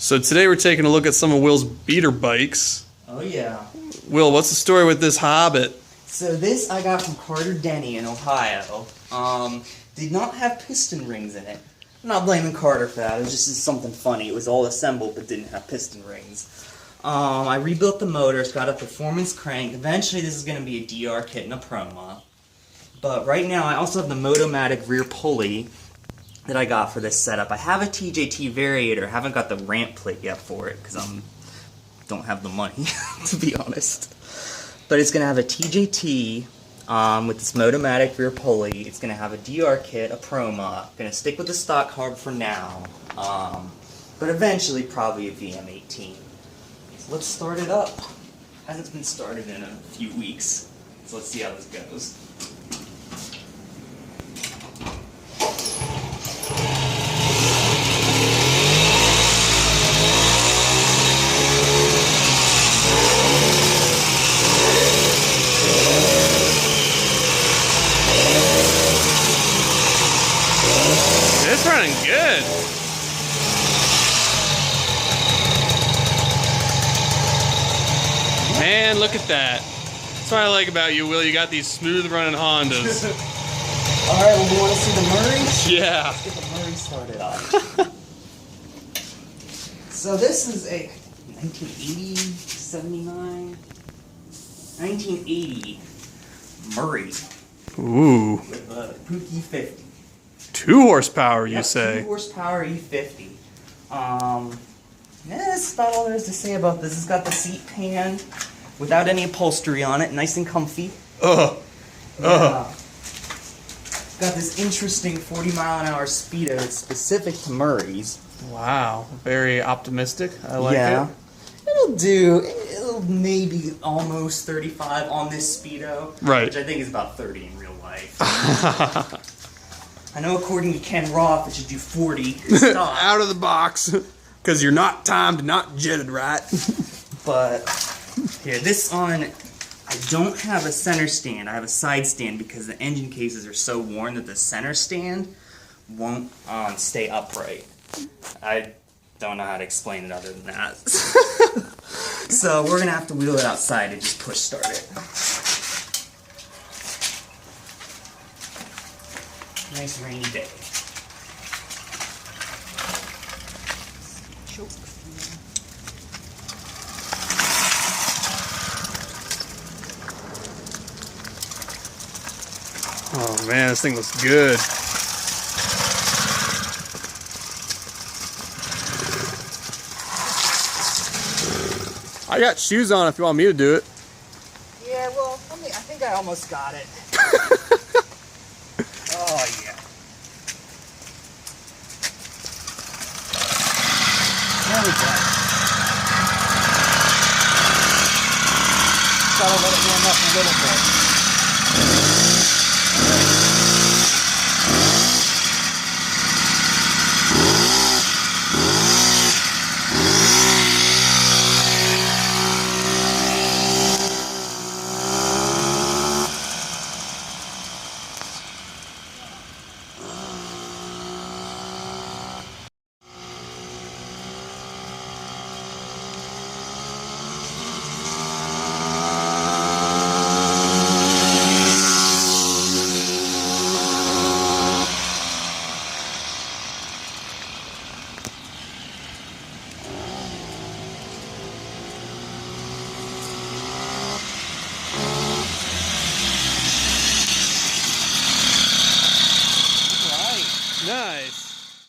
So today we're taking a look at some of Will's beater bikes. Oh yeah. Will, what's the story with this Hobbit? So this I got from Carter Denny in Ohio. Did not have piston rings in it. I'm not blaming Carter for that, it was just something funny. It was all assembled but didn't have piston rings. I rebuilt the motors, got a performance crank. Eventually this is going to be a DR kit and a Proma. But right now I also have the Motomatic rear pulley that I got for this setup. I have a TJT variator, I haven't got the ramp plate yet for it because I don't have the money, to be honest. But it's going to have a TJT with this Motomatic rear pulley. It's going to have a DR kit, a Proma. Going to stick with the stock carb for now. But eventually probably a VM18. So let's start it up. Hasn't been started in a few weeks. So let's see how this goes. It's running good. Man, look at that. That's what I like about you, Will. You got these smooth running Hondas. Alright, well, we want to see the Murray? Yeah. Let's get the Murray started off. So this is a 1980, 79, 1980 Murray. Ooh. With a Puch E50. 2 horsepower, you Yep, say? 2 horsepower E50. That's about all there is to say about this. It's got the seat pan without any upholstery on it, nice and comfy. Ugh. Ugh. Got this interesting 40-mile-an-hour speedo that's specific to Murray's. Wow. Very optimistic. I like it. It'll maybe almost 35 on this speedo. Right. Which I think is about 30 in real life. I know according to Ken Roth it should do 40 stock. Out of the box. Because you're not timed, not jetted right. But here, this on, I don't have a center stand. I have a side stand because the engine cases are so worn that the center stand won't stay upright. I don't know how to explain it other than that. So we're gonna have to wheel it outside and just push start it. Nice rainy day. Oh man, this thing looks good. I got shoes on if you want me to do it. Yeah, well, I think I almost got it. Oh, yeah. There we go. Gotta let it warm up a little bit. Nice.